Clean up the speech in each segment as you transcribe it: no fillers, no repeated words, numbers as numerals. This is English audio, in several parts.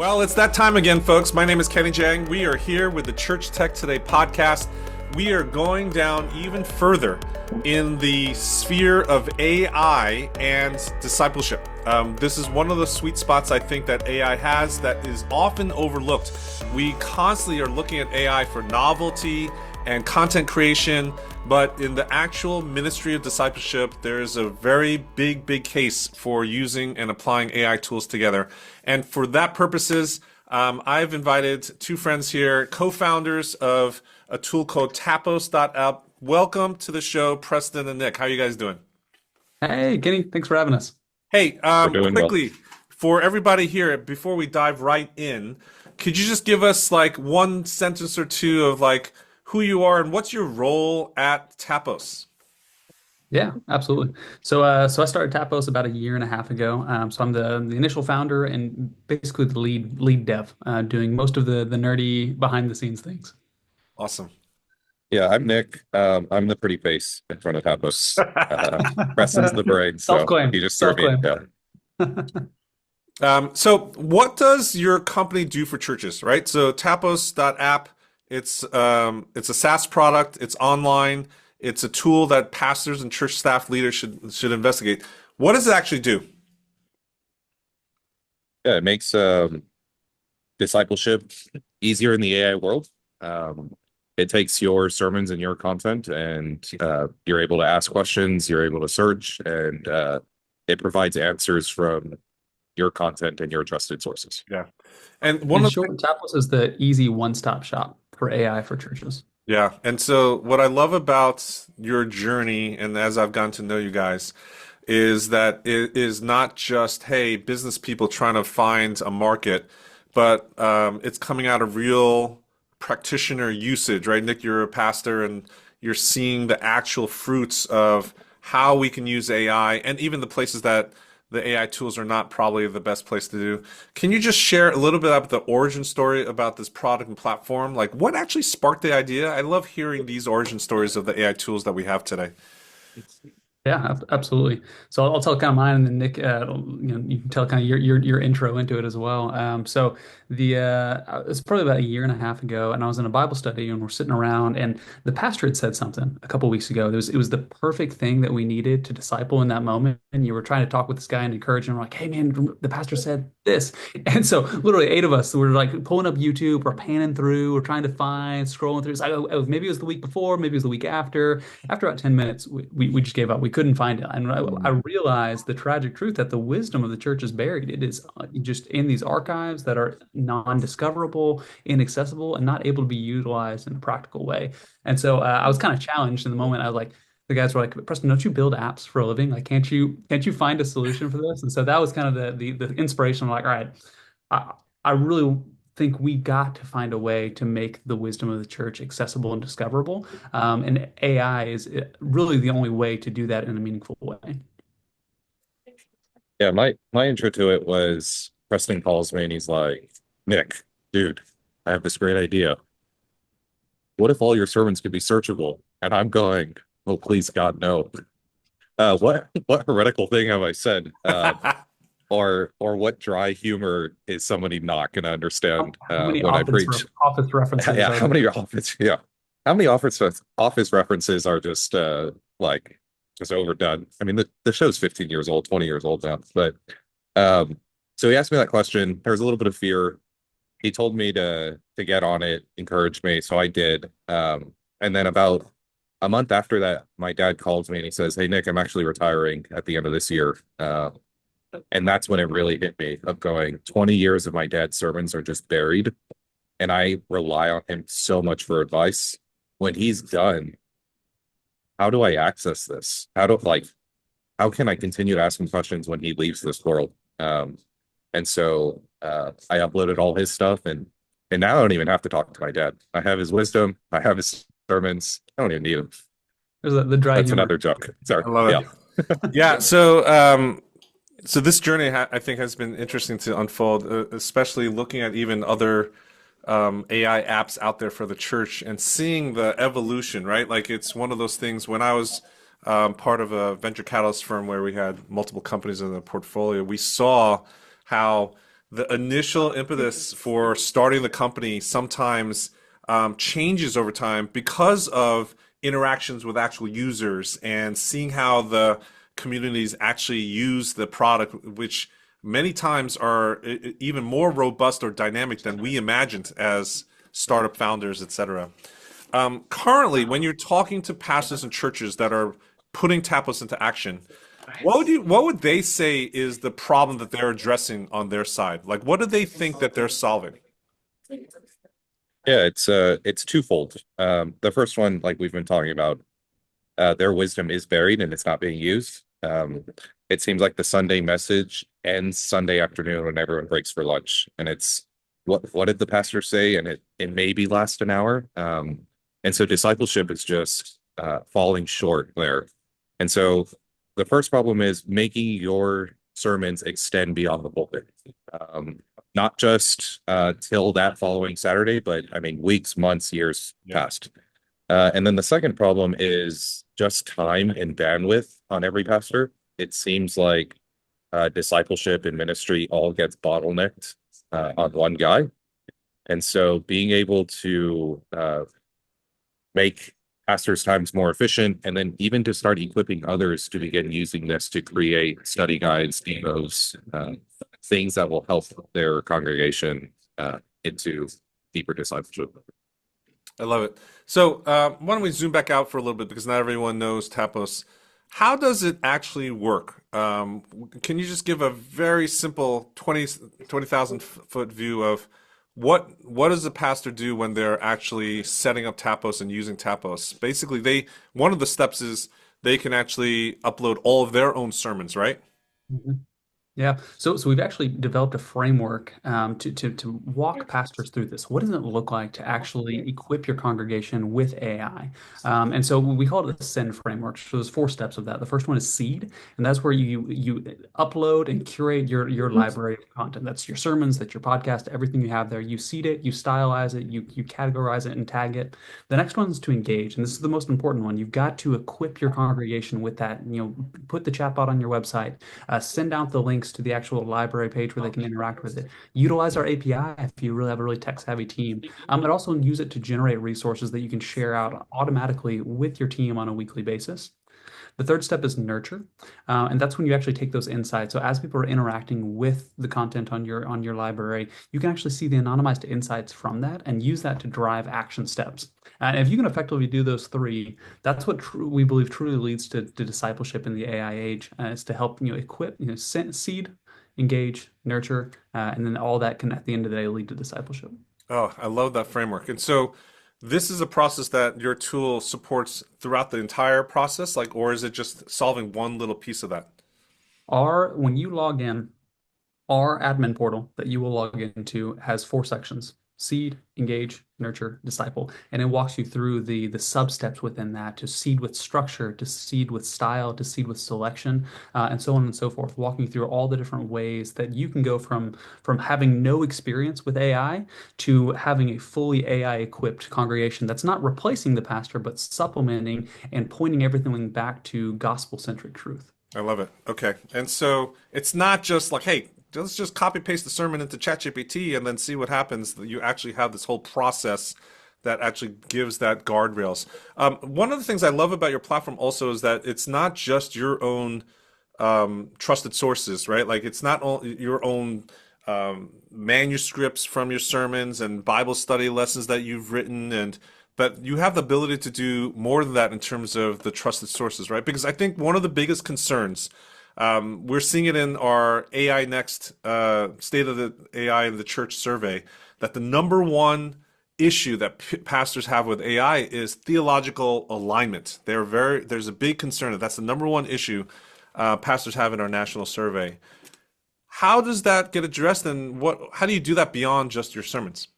Well, it's that time again, folks. My name is Kenny Jahng. We are here with the Church Tech Today podcast. We are going down even further in the sphere of AI and discipleship. This is one of the sweet spots I think that AI has that is often overlooked. We constantly are looking at AI for novelty and content creation, but in the actual ministry of discipleship, there is a very big case for using and applying AI tools together. And for that purposes, I've invited two friends here, co-founders of a tool called Tapos.app. Welcome to the show, Preston and Nick. How are you guys doing? Hey, Kenny, thanks for having us. Hey, We're doing quickly, well. for everybody here, before we dive right in, could you just give us like one sentence or two of like who you are and what's your role at Tapos? Yeah, absolutely. So I started Tapos about a year and a half ago. So I'm the initial founder and basically the lead dev, doing most of the nerdy behind the scenes things. Awesome. Yeah, I'm Nick. I'm the pretty face in front of Tapos. Preston's the brain, so Self-claim, he just threw me. self-claim. Yeah. So what does your company do for churches, right? So Tapos.app, it's a SaaS product, it's online, it's a tool that pastors and church staff leaders should investigate. What does it actually do? Yeah, it makes discipleship easier in the AI world. It takes your sermons and your content, and you're able to ask questions, you're able to search, and it provides answers from your content and your trusted sources. Yeah. And one In of short, Tapos is the easy one-stop shop for AI for churches. Yeah. And so what I love about your journey, and as I've gotten to know you guys, is that it is not just, hey, business people trying to find a market, but it's coming out of real practitioner usage, right? Nick, you're a pastor and you're seeing the actual fruits of how we can use AI and even the places that the AI tools are not probably the best place to do. Can you just share a little bit about the origin story about this product and platform? Like what actually sparked the idea? I love hearing these origin stories of the AI tools that we have today. Yeah, absolutely. So I'll tell kind of mine, and then Nick, you can tell kind of your intro into it as well. So it's probably about a year and a half ago, and I was in a Bible study, and we're sitting around, and the pastor had said something a couple weeks ago. It was the perfect thing that we needed to disciple in that moment. And you were trying to talk with this guy and encourage him. We're like, hey man, the pastor said this, and so literally 8 of us were like pulling up YouTube, or panning through, or trying to find, scrolling through. It's like, oh, maybe it was the week before, maybe it was the week after. After about 10 minutes, we just gave up. We couldn't find it. And I realized the tragic truth that the wisdom of the church is buried. It is just in these archives that are non-discoverable, inaccessible, and not able to be utilized in a practical way. And so I was kind of challenged in the moment. I was like, the guys were like, Preston, don't you build apps for a living? Like, can't you find a solution for this? And so that was kind of the inspiration. I'm like, all right, I really think we got to find a way to make the wisdom of the church accessible and discoverable. And AI is really the only way to do that in a meaningful way. Yeah, my intro to it was Preston calls me and he's like, Nick, dude, I have this great idea. What if all your sermons could be searchable? And I'm going, oh, please, God, no. What heretical thing have I said? Or what dry humor is somebody not going to understand How many when I preach? office references? Yeah, how many office references are just just overdone? I mean, the show's 15 years old, 20 years old now. But so he asked me that question. There was a little bit of fear. He told me to get on it, encourage me, so I did. And then about a month after that, my dad calls me and he says, "Hey Nick, I'm actually retiring at the end of this year." And that's when it really hit me of going, 20 years of my dad's sermons are just buried. And I rely on him so much for advice. When he's done, how do I access this? How can I continue to ask him questions when he leaves this world? And so I uploaded all his stuff, and now I don't even have to talk to my dad. I have his wisdom. I have his sermons. I don't even need him. There's the dry That's humor. another joke. Sorry. I love it. Yeah. Yeah. So this journey I think has been interesting to unfold, especially looking at even other AI apps out there for the church and seeing the evolution, right? Like it's one of those things when I was part of a venture catalyst firm where we had multiple companies in the portfolio, we saw how the initial impetus for starting the company sometimes changes over time because of interactions with actual users and seeing how the communities actually use the product, which many times are even more robust or dynamic than we imagined as startup founders, etc. Currently, when you're talking to pastors and churches that are putting Tapos into action, what would they say is the problem that they're addressing on their side? Like, what do they think that they're solving? Yeah, it's twofold. The first one, like we've been talking about, their wisdom is buried and it's not being used. It seems like the Sunday message ends Sunday afternoon when everyone breaks for lunch, and it's what did the pastor say? And it maybe last an hour. And so discipleship is just falling short there. And so the first problem is making your sermons extend beyond the pulpit. Not just till that following Saturday, but I mean, weeks, months, years past. And then the second problem is just time and bandwidth on every pastor. It seems like discipleship and ministry all gets bottlenecked on one guy. And so being able to make pastors' times more efficient, and then even to start equipping others to begin using this to create study guides, demos, things that will help their congregation into deeper discipleship. I love it. So, why don't we zoom back out for a little bit because not everyone knows Tapos. How does it actually work? Can you just give a very simple 20,000 foot view of what does a pastor do when they're actually setting up Tapos and using Tapos? Basically, one of the steps is they can actually upload all of their own sermons, right? Mhm. Yeah, so we've actually developed a framework to walk pastors through this. What does it look like to actually equip your congregation with AI? And so we call it the SEND framework. So there's four steps of that. The first one is seed, and that's where you upload and curate your library of content. That's your sermons, that's your podcast, everything you have there. You seed it, you stylize it, you categorize it and tag it. The next one is to engage, and this is the most important one. You've got to equip your congregation with that. Put the chatbot on your website, send out the links to the actual library page where they can interact with it. Utilize our API if you really have a really tech-savvy team. But also use it to generate resources that you can share out automatically with your team on a weekly basis. The third step is nurture, and that's when you actually take those insights. So as people are interacting with the content on your library, you can actually see the anonymized insights from that and use that to drive action steps. And if you can effectively do those three, that's what we believe truly leads to discipleship in the AI age. Is to help equip, seed, engage, nurture, and then all that can at the end of the day lead to discipleship. Oh, I love that framework. And so this is a process that your tool supports throughout the entire process, like, or is it just solving one little piece of that? When you log in, our admin portal that you will log into has four sections: seed, engage, nurture, disciple. And it walks you through the sub steps within that, to seed with structure, to seed with style, to seed with selection, and so on and so forth, walking through all the different ways that you can go from having no experience with AI to having a fully AI equipped congregation that's not replacing the pastor, but supplementing and pointing everything back to gospel centric truth. I love it. Okay. And so it's not just like, hey, let's just copy paste the sermon into ChatGPT and then see what happens. You actually have this whole process that actually gives that guardrails. One of the things I love about your platform also is that it's not just your own trusted sources, right? Like it's not all your own manuscripts from your sermons and Bible study lessons that you've written, but you have the ability to do more than that in terms of the trusted sources, right? Because I think one of the biggest concerns, we're seeing it in our AI Next State of the AI in the Church survey, that the number one issue that pastors have with AI is theological alignment. There's a big concern that's the number one issue pastors have in our national survey. How does that get addressed, and how do you do that beyond just your sermons?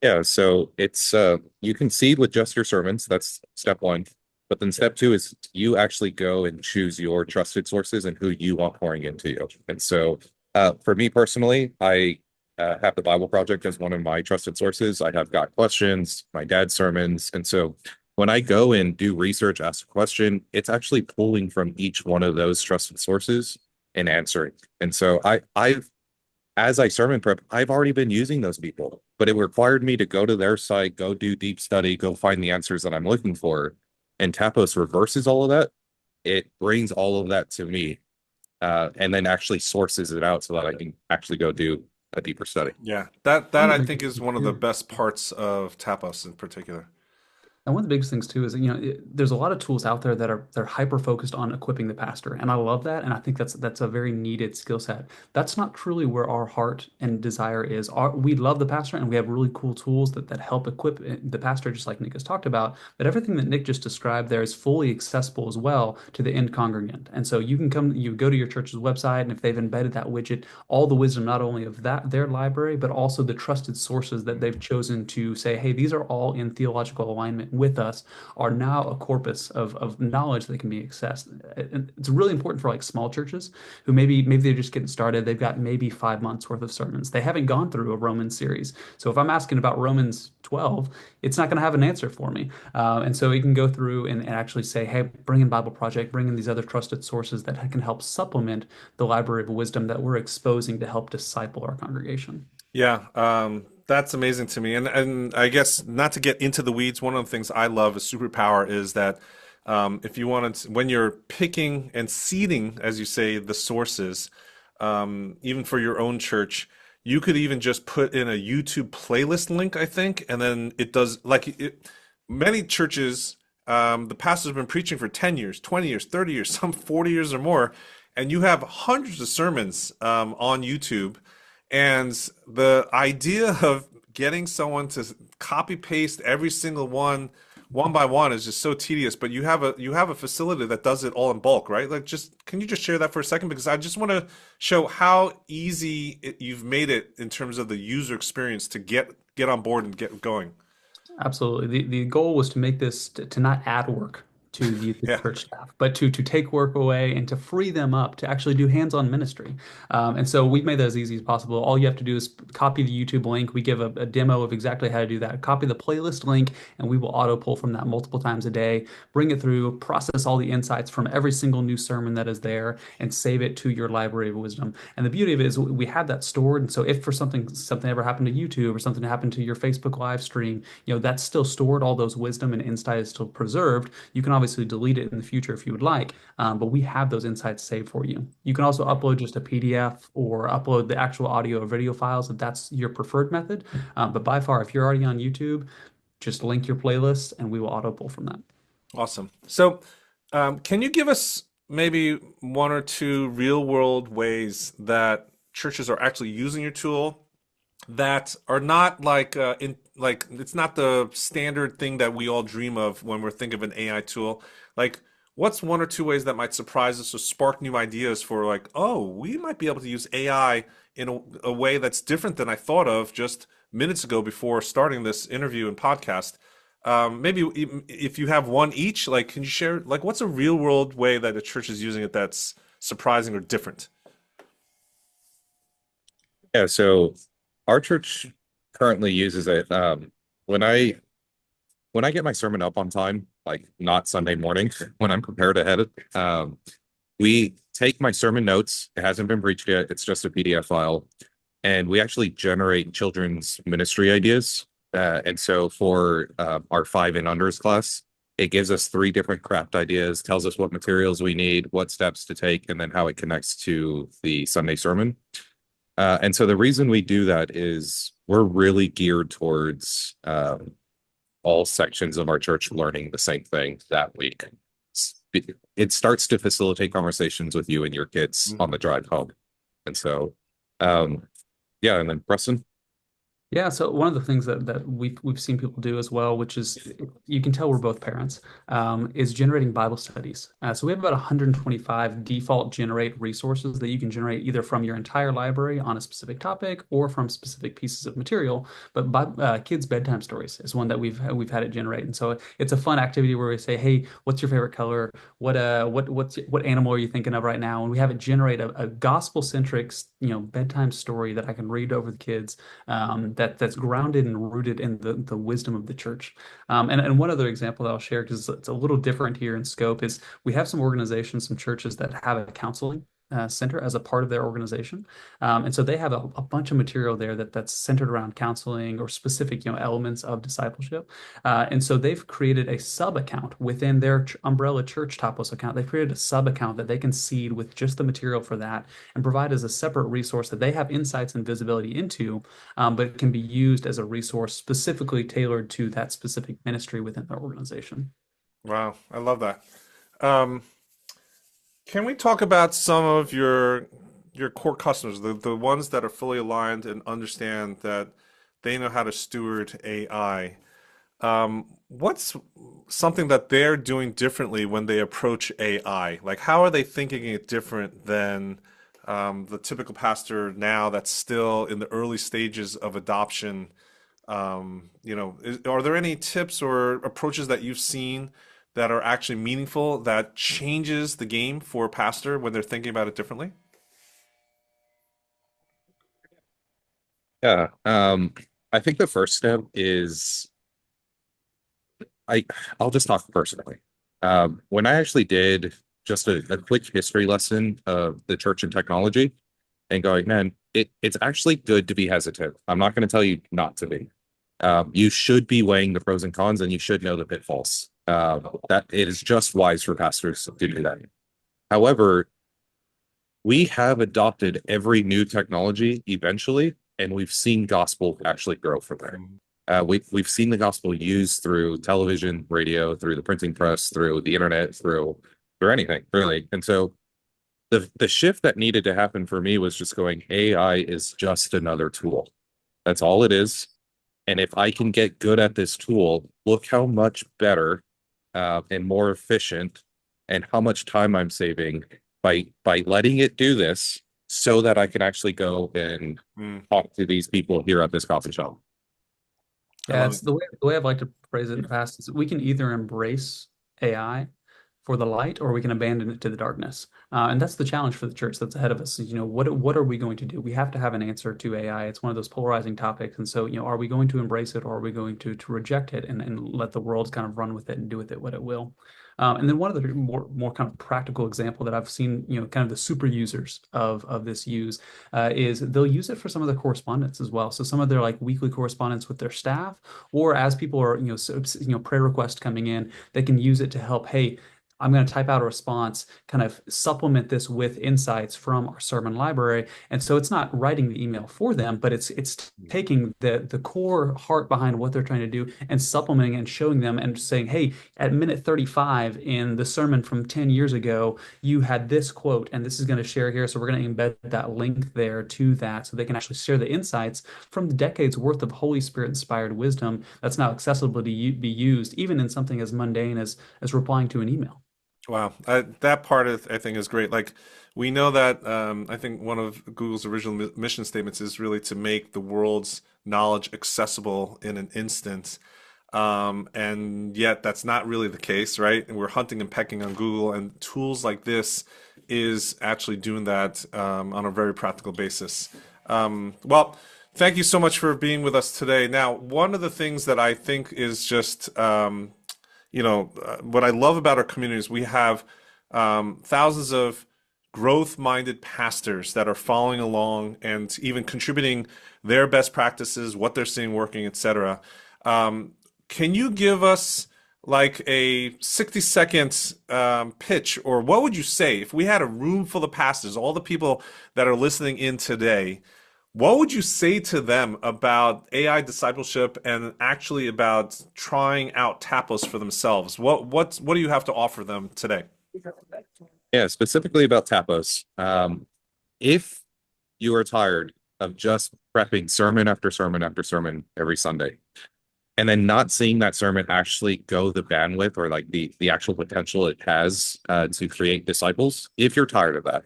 Yeah, so it's you can seed with just your sermons. That's step one. But then step two is you actually go and choose your trusted sources and who you want pouring into you. And so for me personally, I have the Bible Project as one of my trusted sources. I have Got Questions, my dad's sermons. And so when I go and do research, ask a question, it's actually pulling from each one of those trusted sources and answering. And so I as I sermon prep, I've already been using those people, but it required me to go to their site, go do deep study, go find the answers that I'm looking for. And Tapos reverses all of that. It brings all of that to me, and then actually sources it out so that I can actually go do a deeper study. Yeah, that One of I the think biggest is things one of the too. best parts of Tapos in particular. And one of the biggest things too is, there's a lot of tools out there that are they're hyper focused on equipping the pastor, and I love that, and I think that's a very needed skill set. That's not truly where our heart and desire is. We love the pastor, and we have really cool tools that help equip the pastor, just like Nick has talked about. But everything that Nick just described there is fully accessible as well to the end congregant, and so you go to your church's website, and if they've embedded that widget, all the wisdom not only of that their library, but also the trusted sources that they've chosen to say, hey, these are all in theological alignment with us, are now a corpus of knowledge that can be accessed. And it's really important for like small churches who maybe they're just getting started. They've got maybe 5 months worth of sermons. They haven't gone through a Romans series. So if I'm asking about Romans 12, it's not going to have an answer for me. And so you can go through and actually say, hey, bring in Bible Project, bring in these other trusted sources that can help supplement the library of wisdom that we're exposing to help disciple our congregation. Yeah, that's amazing to me. And I guess not to get into the weeds, one of the things I love as superpower is that if you want to, when you're picking and seeding, as you say, the sources, even for your own church, you could even just put in a YouTube playlist link, I think, and then it does many churches, the pastors have been preaching for 10 years, 20 years, 30 years, some 40 years or more, and you have hundreds of sermons on YouTube. And the idea of getting someone to copy paste every single one by one is just so tedious. But you have a facility that does it all in bulk, right? Like, just can you just share that for a second? Because I just want to show how easy you've made it in terms of the user experience to get on board and get going. Absolutely. The goal was to make this to not add work to the Yeah. church staff, but to take work away and to free them up to actually do hands-on ministry. And so we've made that as easy as possible. All you have to do is copy the YouTube link. We give a demo of exactly how to do that. Copy the playlist link, and we will auto pull from that multiple times a day, bring it through, process all the insights from every single new sermon that is there, and save it to your library of wisdom. And the beauty of it is we have that stored. And so if for something ever happened to YouTube or something happened to your Facebook live stream, that's still stored. All those wisdom and insight is still preserved. You can obviously delete it in the future if you would like, but we have those insights saved for you. You can also upload just a PDF or upload the actual audio or video files if that's your preferred method. But by far, if you're already on YouTube, just link your playlist and we will auto pull from that. Awesome. So, can you give us maybe one or two real world ways that churches are actually using your tool that are not like it's not the standard thing that we all dream of when we're thinking of an AI tool. Like, what's one or two ways that might surprise us or spark new ideas for like, oh, we might be able to use AI in a way that's different than I thought of just minutes ago before starting this interview and podcast. Maybe if you have one each, like, can you share like what's a real world way that a church is using it that's surprising or different? Yeah, so our church currently uses it. When I when I get my sermon up on time, like not Sunday morning, when I'm prepared ahead, we take my sermon notes. It hasn't been preached yet. It's just a PDF file, and we actually generate children's ministry ideas. And so for our 5 and unders class, it gives us 3 different craft ideas, tells us what materials we need, what steps to take, and then how it connects to the Sunday sermon. And so the reason we do that is we're really geared towards all sections of our church learning the same thing that week. It starts to facilitate conversations with you and your kids on the drive home. And so, yeah, and then Preston. Yeah, so one of the things that we've seen people do as well, which is you can tell we're both parents, is generating Bible studies. So we have about 125 default generate resources that you can generate either from your entire library on a specific topic or from specific pieces of material. But kids' bedtime stories is one that we've had it generate, and so it's a fun activity where we say, hey, what's your favorite color? What animal are you thinking of right now? And we have it generate a gospel centric bedtime story that I can read over the kids, that's grounded and rooted in the wisdom of the church. And one other example that I'll share, because it's a little different here in scope, is we have some organizations, some churches that have a counseling Center as a part of their organization. And so they have a bunch of material there that's centered around counseling or specific, elements of discipleship. And so they've created a sub account within their umbrella church Tapos account. They've created a sub account that they can seed with just the material for that and provide as a separate resource that they have insights and visibility into, but it can be used as a resource specifically tailored to that specific ministry within their organization. Wow, I love that. Um, can we talk about some of your core customers, the ones that are fully aligned and understand that they know how to steward AI? What's something that they're doing differently when they approach AI? Like, how are they thinking it different than the typical pastor now that's still in the early stages of adoption? Are there any tips or approaches that you've seen that are actually meaningful that changes the game for a pastor when they're thinking about it differently? Yeah. I think the first step is I I'll just talk personally. When I actually did just a quick history lesson of the church and technology and going, man, it's actually good to be hesitant. I'm not going to tell you not to be. You should be weighing the pros and cons, and you should know the pitfalls. That it is just wise for pastors to do that. However, we have adopted every new technology eventually, and we've seen gospel actually grow from there. We've seen the gospel used through television, radio, through the printing press, through the internet, through anything really. And so the shift that needed to happen for me was just going, AI is just another tool. That's all it is. And if I can get good at this tool, look how much better and more efficient and how much time I'm saving by letting it do this so that I can actually go and talk to these people here at this coffee shop. Yeah, it's the way I've liked to phrase it in the past is we can either embrace AI for the light or we can abandon it to the darkness. And that's the challenge for the church that's ahead of us. Is, what are we going to do? We have to have an answer to AI. It's one of those polarizing topics. And so, are we going to embrace it or are we going to reject it and let the world kind of run with it and do with it what it will? And then one of the more kind of practical example that I've seen, kind of the super users of this use is they'll use it for some of the correspondence as well. So some of their like weekly correspondence with their staff, or as people are, prayer requests coming in, they can use it to help. Hey, I'm going to type out a response, kind of supplement this with insights from our sermon library. And so it's not writing the email for them, but it's taking the core heart behind what they're trying to do and supplementing and showing them and saying, hey, at minute 35 in the sermon from 10 years ago, you had this quote, and this is going to share here. So we're going to embed that link there to that so they can actually share the insights from the decades worth of Holy Spirit inspired wisdom that's now accessible to be used, even in something as mundane as replying to an email. Wow, that part I think is great. Like we know that I think one of Google's original mission statements is really to make the world's knowledge accessible in an instant. And yet that's not really the case, right? And we're hunting and pecking on Google, and tools like this is actually doing that on a very practical basis. Well, thank you so much for being with us today. Now, one of the things that I think is just what I love about our community is we have thousands of growth-minded pastors that are following along and even contributing their best practices, what they're seeing working, etc. Can you give us like a 60-second pitch, or what would you say if we had a room full of pastors, all the people that are listening in today? What would you say to them about AI discipleship and actually about trying out Tapos for themselves? What do you have to offer them today? Yeah, specifically about Tapos. If you are tired of just prepping sermon after sermon after sermon every Sunday, and then not seeing that sermon actually go the bandwidth or like the actual potential it has to create disciples, if you're tired of that,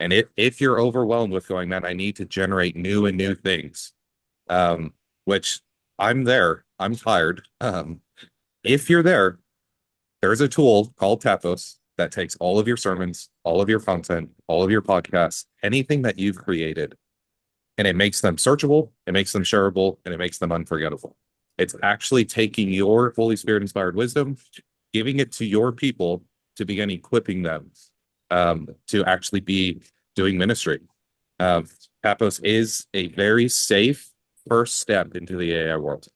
and if you're overwhelmed with going, man, I need to generate new and new things, which I'm there, I'm tired. If you're there, there's a tool called Tapos that takes all of your sermons, all of your content, all of your podcasts, anything that you've created, and it makes them searchable, it makes them shareable, and it makes them unforgettable. It's actually taking your Holy Spirit inspired wisdom, giving it to your people to begin equipping them to actually be doing ministry. Tapos is a very safe first step into the AI world.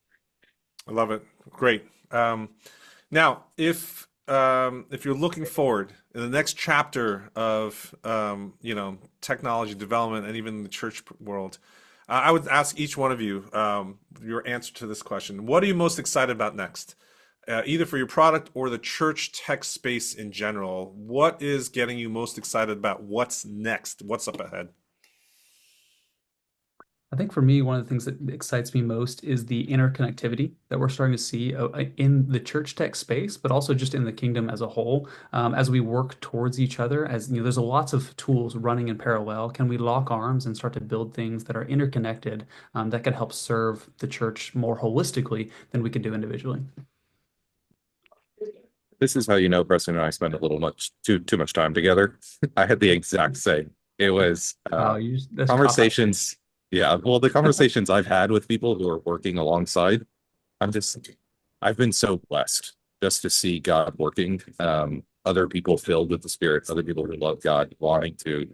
I love it. Great. Now, if you're looking forward in the next chapter of technology development and even the church world, I would ask each one of you your answer to this question. What are you most excited about next? Either for your product or the church tech space in general. What is getting you most excited about what's next? What's up ahead? I think for me, one of the things that excites me most is the interconnectivity that we're starting to see in the church tech space, but also just in the kingdom as a whole. As we work towards each other, as you know, there's lots of tools running in parallel. Can we lock arms and start to build things that are interconnected, that can help serve the church more holistically than we could do individually? This is how you know Preston and I spend a little too much time together. I had the exact same. It was That's conversations. Yeah, well, the conversations I've had with people who are working alongside, I've been so blessed just to see God working, other people filled with the Spirit, other people who love God, wanting to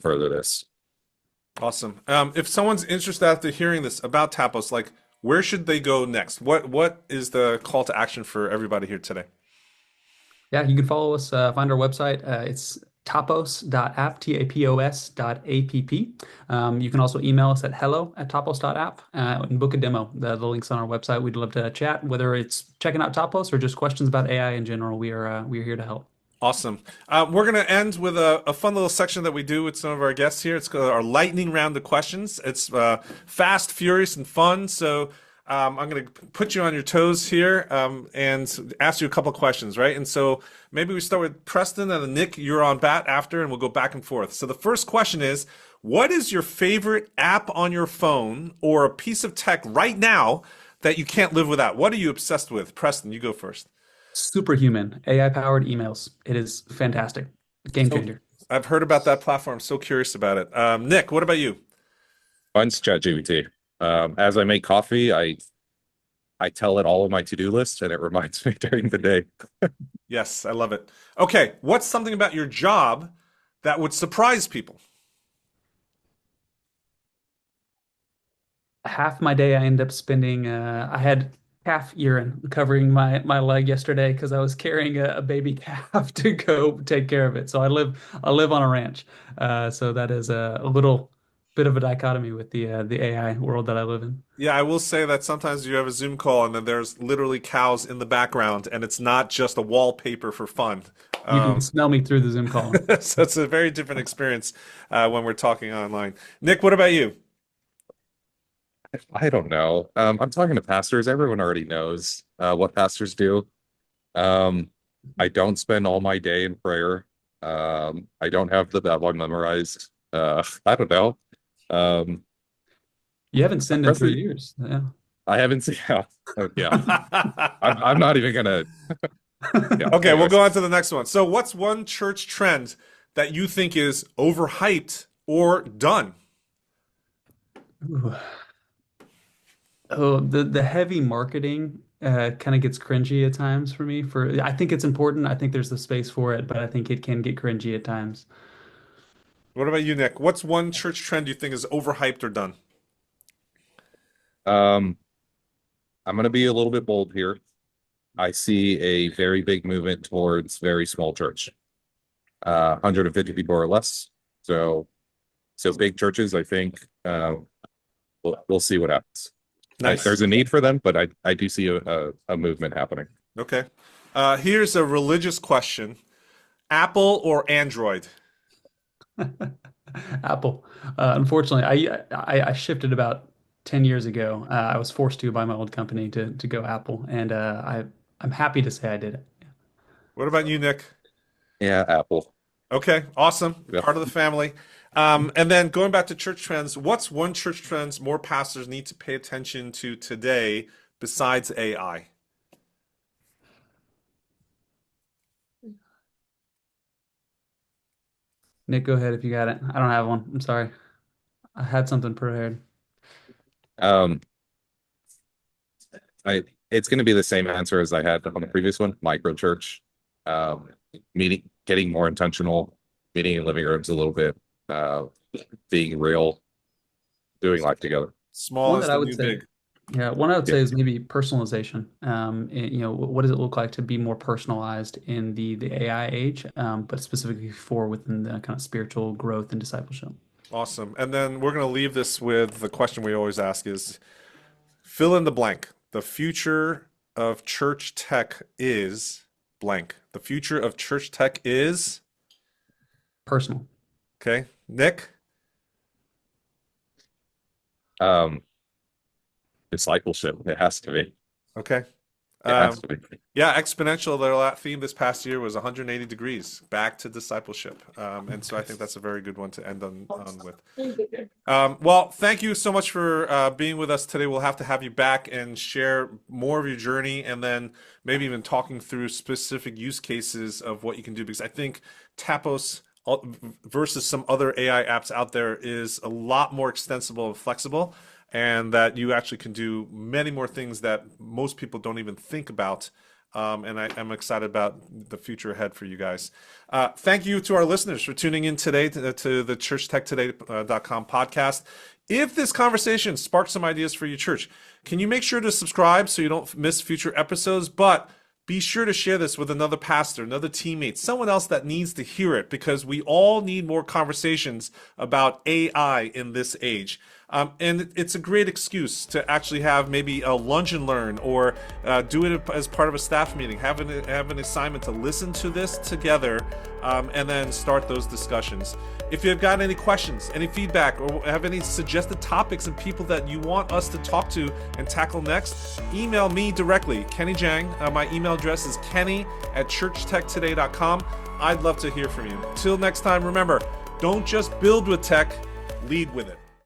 further this. Awesome. If someone's interested after hearing this about Tapos, like where should they go next? What is the call to action for everybody here today? Yeah, you can follow us, find our website. It's Tapos.app, Tapos.app. You can also email us at hello@Tapos.app and book a demo. The link's on our website. We'd love to chat, whether it's checking out Tapos or just questions about AI in general. We are here to help. Awesome. We're going to end with a fun little section that we do with some of our guests here. It's called our lightning round of questions. It's fast, furious, and fun. So I'm going to put you on your toes here and ask you a couple questions, right? And so maybe we start with Preston and then Nick, you're on bat after, and we'll go back and forth. So the first question is, what is your favorite app on your phone or a piece of tech right now that you can't live without? What are you obsessed with? Preston, you go first. Superhuman, AI-powered emails. It is fantastic. Game changer. I've heard about that platform. So curious about it. Nick, what about you? Mine's ChatGPT. As I make coffee, I tell it all of my to-do lists, and it reminds me during the day. Yes, I love it. Okay, what's something about your job that would surprise people? Half my day I end up spending, I had calf urine covering my leg yesterday because I was carrying a baby calf to go take care of it. So I live on a ranch. So that is a little bit of a dichotomy with the AI world that I live in. Yeah, I will say that sometimes you have a Zoom call and then there's literally cows in the background and it's not just a wallpaper for fun. You can smell me through the Zoom call. So it's a very different experience when we're talking online. Nick, what about you? I don't know. I'm talking to pastors. Everyone already knows what pastors do. I don't spend all my day in prayer. I don't have the Bible memorized. I don't know. You haven't sinned in 3 years. Yeah. I haven't seen. Yeah. I'm not even gonna. Yeah, okay, we'll go on to the next one. So, what's one church trend that you think is overhyped or done? Ooh. Oh, the heavy marketing kind of gets cringy at times for me. I think it's important. I think there's the space for it, but I think it can get cringy at times. What about you, Nick? What's one church trend you think is overhyped or done? I'm gonna be a little bit bold here. I see a very big movement towards very small church, 150 people or less. So big churches, I think we'll see what happens. Nice. There's a need for them, but I do see a movement happening. Okay. Here's a religious question. Apple or Android? Apple. Unfortunately, I shifted about 10 years ago. I was forced to by my old company to go Apple, and I'm happy to say I did it. What about you, Nick? Yeah, Apple. Okay, awesome. Yep. Part of the family. And then going back to church trends, what's one church trends more pastors need to pay attention to today besides AI? Nick, go ahead if you got it. I don't have one. I'm sorry. I had something prepared. It's going to be the same answer as I had on the previous one. Micro church, getting more intentional, meeting in living rooms a little bit, uh, being real, doing life together. Small One is that I the would new say, big. yeah, one I would Yeah. say is maybe personalization. What does it look like to be more personalized in the AI age, but specifically for within the kind of spiritual growth and discipleship? Awesome. And then we're going to leave this with the question we always ask is fill in the blank. The future of church tech is blank. The future of church tech is, Personal. okay, Nick? Um, Discipleship. It has to be. Okay. It has to be. Yeah, exponential. Their theme this past year was 180 degrees back to discipleship. And so I think that's a very good one to end on with. Well, thank you so much for being with us today. We'll have to have you back and share more of your journey and then maybe even talking through specific use cases of what you can do, because I think Tapos versus some other AI apps out there is a lot more extensible and flexible, and that you actually can do many more things that most people don't even think about. And I'm excited about the future ahead for you guys. Thank you to our listeners for tuning in today to the ChurchTechToday.com podcast. If this conversation sparked some ideas for your church, can you make sure to subscribe so you don't miss future episodes? But be sure to share this with another pastor, another teammate, someone else that needs to hear it, because we all need more conversations about AI in this age. And it's a great excuse to actually have maybe a lunch and learn, or do it as part of a staff meeting, have an assignment to listen to this together, and then start those discussions. If you've got any questions, any feedback, or have any suggested topics and people that you want us to talk to and tackle next, email me directly, Kenny Jahng. My email address is kenny@churchtechtoday.com. I'd love to hear from you. Till next time, remember, don't just build with tech, lead with it.